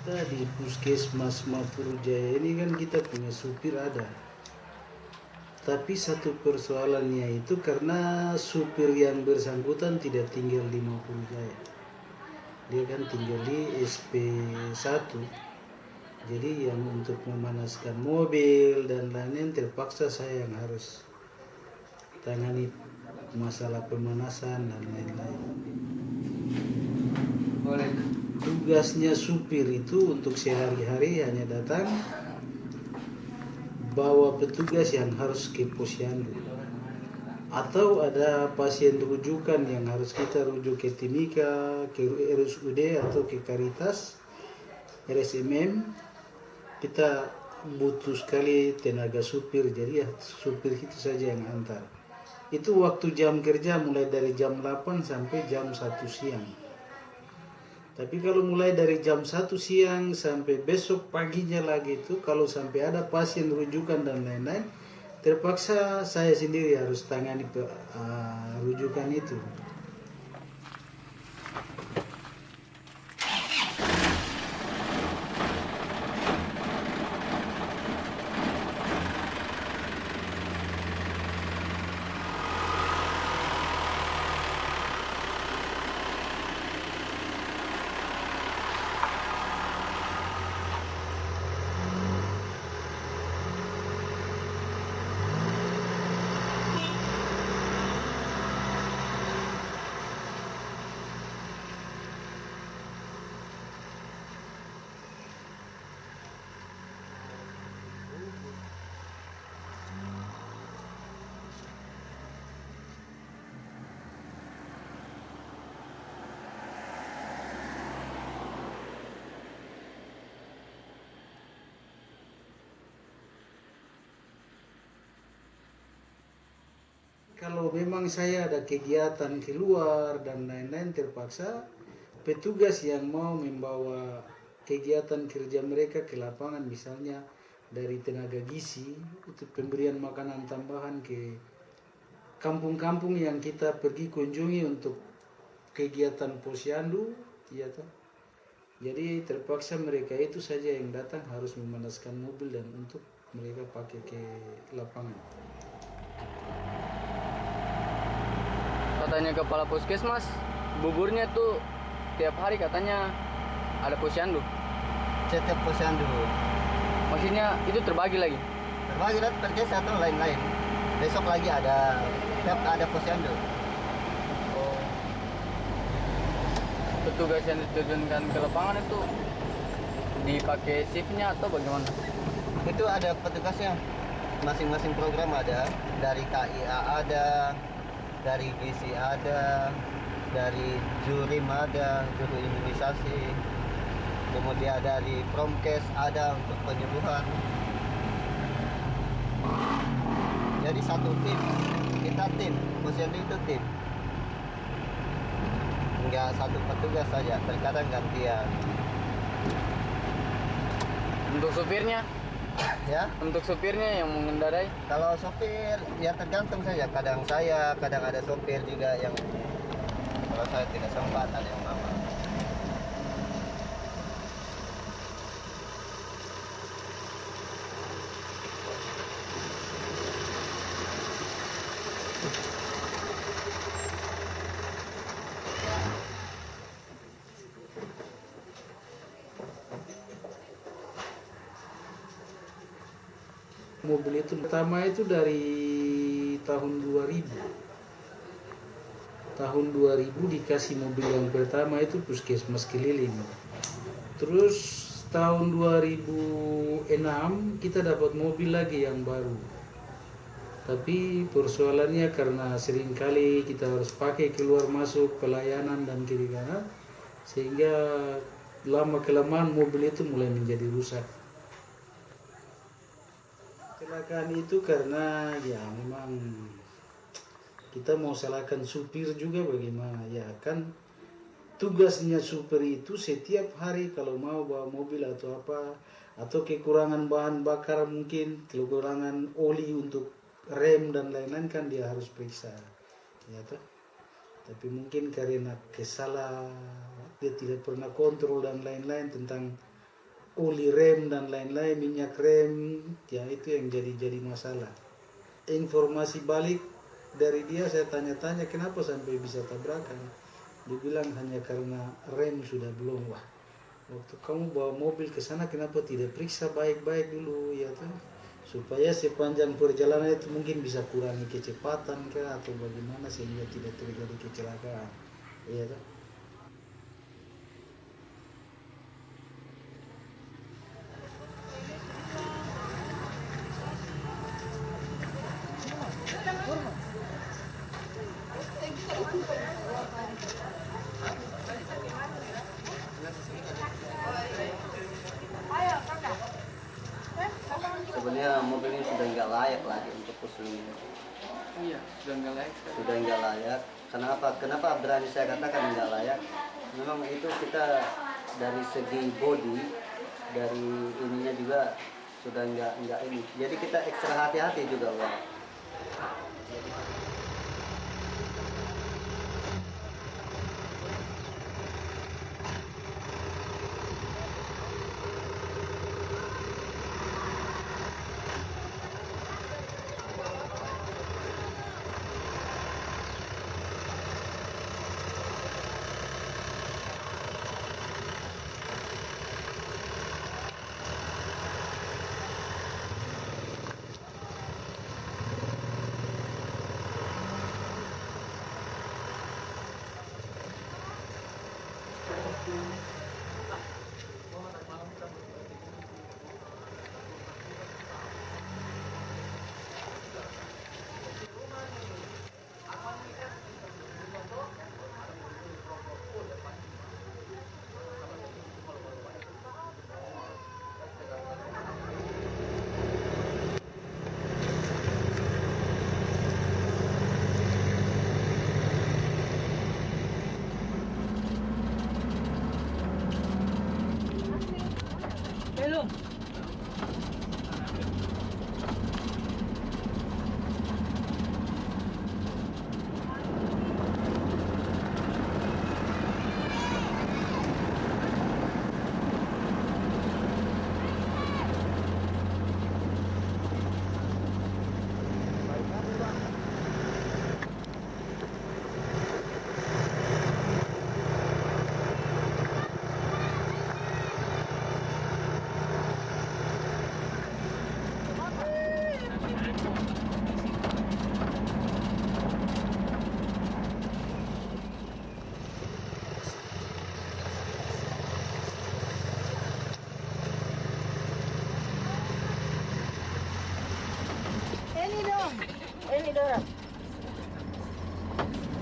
Kita di Puskesmas Mapurujaya ini kan kita punya supir ada. Tapi satu persoalannya itu karena supir yang bersangkutan tidak tinggal di Mapurujaya. Dia kan tinggal di SP1. Jadi yang untuk memanaskan mobil dan lain-lain terpaksa saya yang harus tangani masalah pemanasan dan lain-lain. Boleh. Tugasnya supir itu untuk sehari-hari hanya datang bawa petugas yang harus ke posyandu, atau ada pasien rujukan yang harus kita rujuk ke Timika, ke RSUD atau ke Caritas, RSMM. Kita butuh sekali tenaga supir, jadi ya supir itu saja yang antar. Itu waktu jam kerja mulai dari jam 8 sampai jam 1 siang. Tapi kalau mulai dari jam 1 siang sampai besok paginya lagi itu, kalau sampai ada pasien rujukan dan lain-lain, terpaksa saya sendiri harus tangani rujukan itu. Kalau memang saya ada kegiatan keluar dan lain-lain, terpaksa petugas yang mau membawa kegiatan kerja mereka ke lapangan, misalnya dari tenaga gizi, itu pemberian makanan tambahan ke kampung-kampung yang kita pergi kunjungi untuk kegiatan posyandu, ya toh. Jadi terpaksa mereka itu saja yang datang harus memanaskan mobil dan untuk mereka pakai ke lapangan. Katanya kepala puskesmas, buburnya tuh tiap hari katanya ada posyandu. Setiap posyandu Maksudnya itu terbagi lagi. terbagi dan tergeser atau lain-lain. Besok lagi ada posyandu. Oh. Petugas yang diterjunkan ke lapangan itu dipakai shiftnya atau bagaimana? Itu ada petugasnya, masing-masing program ada, dari KIA ada, dari gizi ada, dari jurim ada, juru imunisasi, kemudian dari promkes ada untuk penyuluhan. Jadi satu tim, kita tim, posyandu itu tim, enggak satu petugas saja, terkadang gantian. Untuk supirnya? Ya, Untuk supirnya yang mengendarai? kalau sopir ya tergantung saja. Kadang saya, kadang ada sopir juga yang kalau saya tidak sempat ada yang mama. Mobil itu pertama itu dari tahun 2000. Tahun 2000 dikasih mobil yang pertama itu puskesmas keliling. Terus tahun 2006 kita dapat mobil lagi yang baru. Tapi persoalannya karena seringkali kita harus pakai keluar masuk pelayanan dan kiri kanan, sehingga lama kelamaan mobil itu mulai menjadi rusak. Kecelakaan itu karena ya memang kita mau salahkan supir juga bagaimana, ya kan tugasnya supir itu setiap hari kalau mau bawa mobil atau apa, atau kekurangan bahan bakar, mungkin kekurangan oli untuk rem dan lain-lain, kan dia harus periksa, ya toh. Tapi mungkin karena kesalahan, dia tidak pernah kontrol dan lain-lain tentang oli rem dan lain-lain, minyak rem, ya itu yang jadi masalah. Informasi balik dari dia, saya tanya-tanya kenapa sampai bisa tabrakan. Dia bilang hanya karena rem sudah belum. Wah, waktu kamu bawa mobil ke sana kenapa tidak periksa baik-baik dulu ya tuh, supaya sepanjang perjalanan itu mungkin bisa kurangi kecepatan kah atau bagaimana sehingga tidak terjadi kecelakaan ya tuh. Sebenarnya mobil ini sudah nggak layak lagi untuk khusus ini. Iya, sudah nggak layak. Sudah nggak layak. Kenapa berani saya katakan nggak layak? Memang itu kita dari segi body, dari ininya juga sudah nggak ini. Jadi kita ekstra hati-hati juga, Wak. Ini dorong.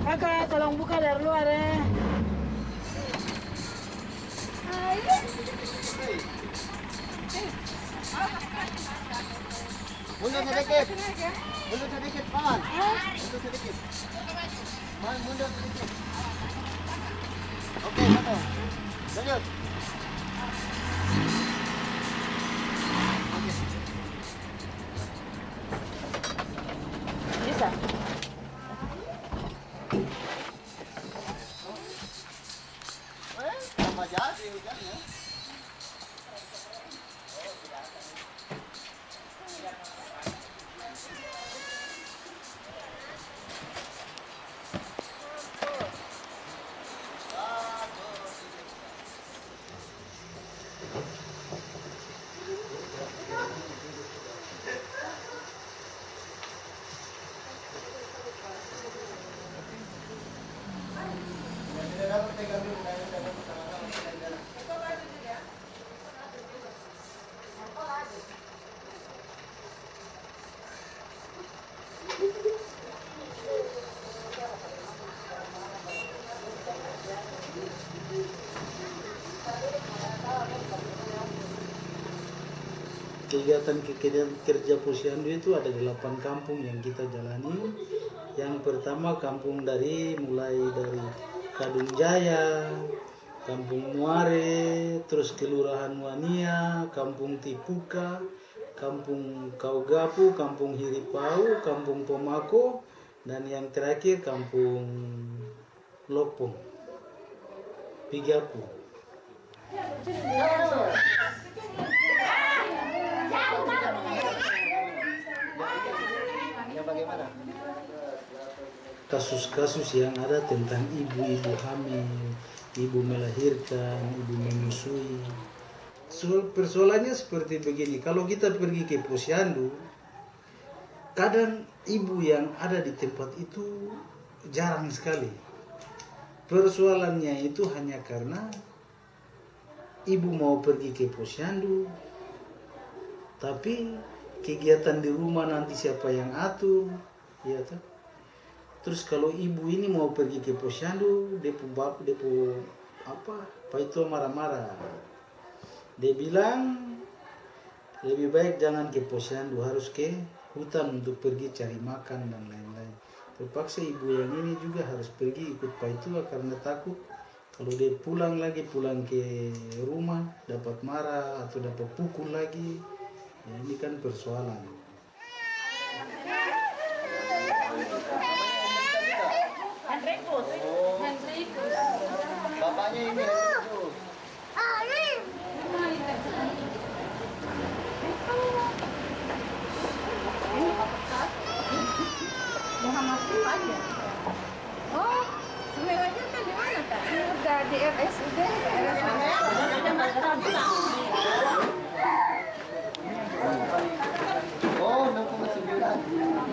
Kakak, tolong buka dari luar ya. Ayo. Mundur sedikit. Mundur sedikit, Pan. Mundur sedikit. Man, mundur sedikit. Oke, satu. Lanjut. Bisa. Sama jadi hujannya. Kegiatan kerja Posyandu itu ada 8 kampung yang kita jalani. Yang pertama kampung mulai dari Kadung Jaya, Kampung Muare, terus Kelurahan Wania, Kampung Tipuka, Kampung Kaugapu, Kampung Hiripau, Kampung Pomako, dan yang terakhir Kampung Lopong, Pigapu. Yang bagaimana? Kasus-kasus yang ada tentang ibu-ibu hamil, ibu melahirkan, ibu menyusui. Persoalannya seperti begini, kalau kita pergi ke posyandu, kadang ibu yang ada di tempat itu jarang sekali. Persoalannya itu hanya karena ibu mau pergi ke posyandu, tapi kegiatan di rumah nanti siapa yang atur, ya toh? Terus kalau ibu ini mau pergi ke posyandu, depo Pak itu marah-marah. Dia bilang lebih baik jangan ke posyandu, harus ke hutan untuk pergi cari makan dan lain-lain. Terpaksa ibu yang ini juga harus pergi ikut Pak itu karena takut kalau dia pulang ke rumah dapat marah atau dapat pukul lagi. Ya, ini kan persoalan. Hendrikus. Bapaknya ini Hendrikus. Muhammad aja. Oh, sebenarnya kan di mana Kak? Udah di RSUD. Oh, 6,9.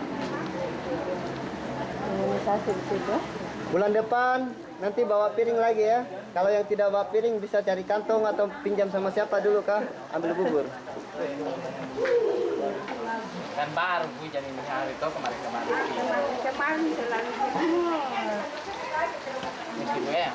Bulan depan nanti bawa piring lagi ya. Kalau yang tidak bawa piring bisa cari kantong atau pinjam sama siapa dulu kah? Ambil bubur. Kan baru gue jadi hari itu kemarin. Kemarin selalu. Mesti gue ya.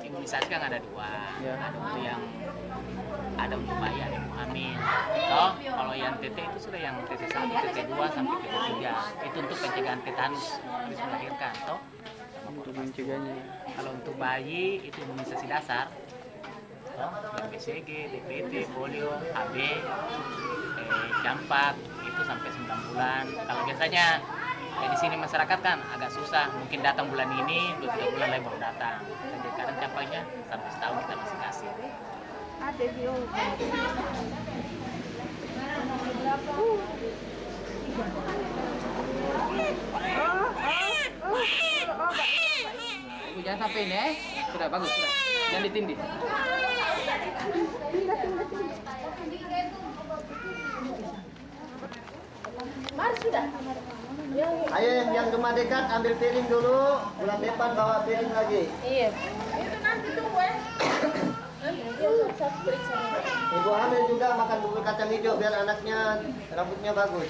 Imunisasi kan ada dua, ada untuk yang ada untuk bayi, ada yang hamil. Toh, kalau yang TT itu sudah yang TT 1, TT 2 sampai TT 3. Itu untuk pencegahan tetanus habis melahirkan, toh. Untuk mencegahnya. Kalau untuk bayi itu imunisasi dasar. Toh, yang BCG, DPT, polio, HB, campak itu sampai 9 bulan. Kalau biasanya di sini masyarakat kan agak susah, mungkin datang bulan ini, 2-3 bulan lagi baru datang. Jadi kadang campaknya sampai setahun kita masih kasih. Ada di Jangan sampai ini sudah bagus sudah. Jangan ditindih. Mari sudah. Ayo yang rumah dekat ambil piring dulu. Bulan depan bawa piring lagi. Iya. Itu nanti tunggu ya. Ibu hamil juga makan bubur kacang hijau biar anaknya rambutnya bagus.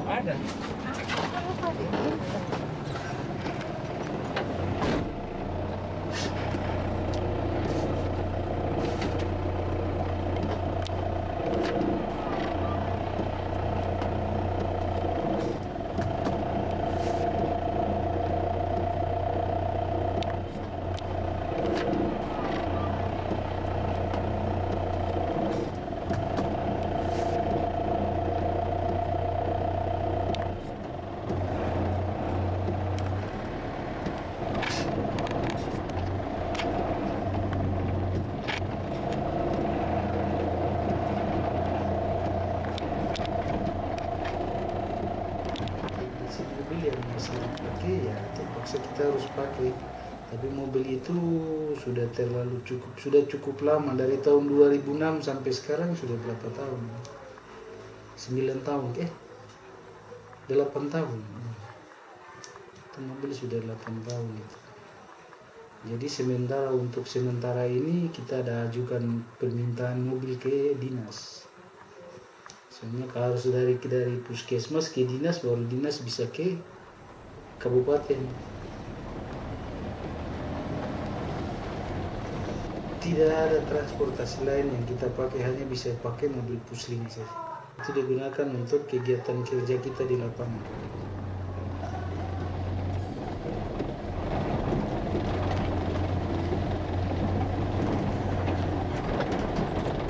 Ada. Mobil yang masih dipakai ya terpaksa kita harus pakai Tapi mobil itu sudah cukup lama, dari tahun 2006 sampai sekarang sudah berapa tahun? 9 tahun, 8 tahun. Itu mobil sudah 8 tahun itu. Jadi untuk sementara ini kita ada ajukan permintaan mobil ke dinas. Soalnya kalau harus dari puskesmas ke dinas, baru dinas bisa ke kabupaten. Tidak ada transportasi lain yang kita pakai, hanya bisa pakai mobil pusling saja. Itu digunakan untuk kegiatan kerja kita di lapangan.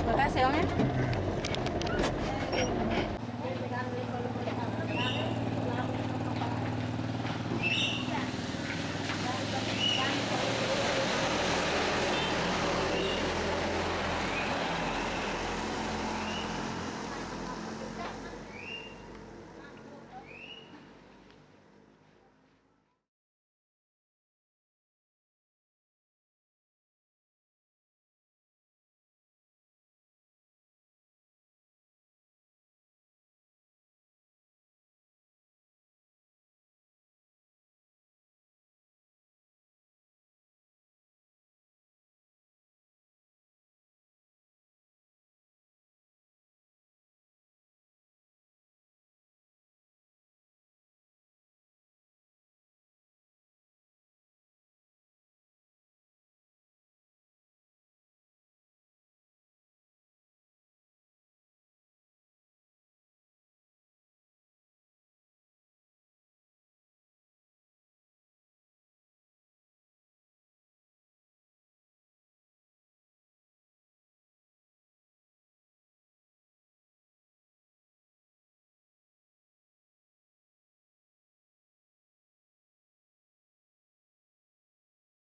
Terima kasih Om ya.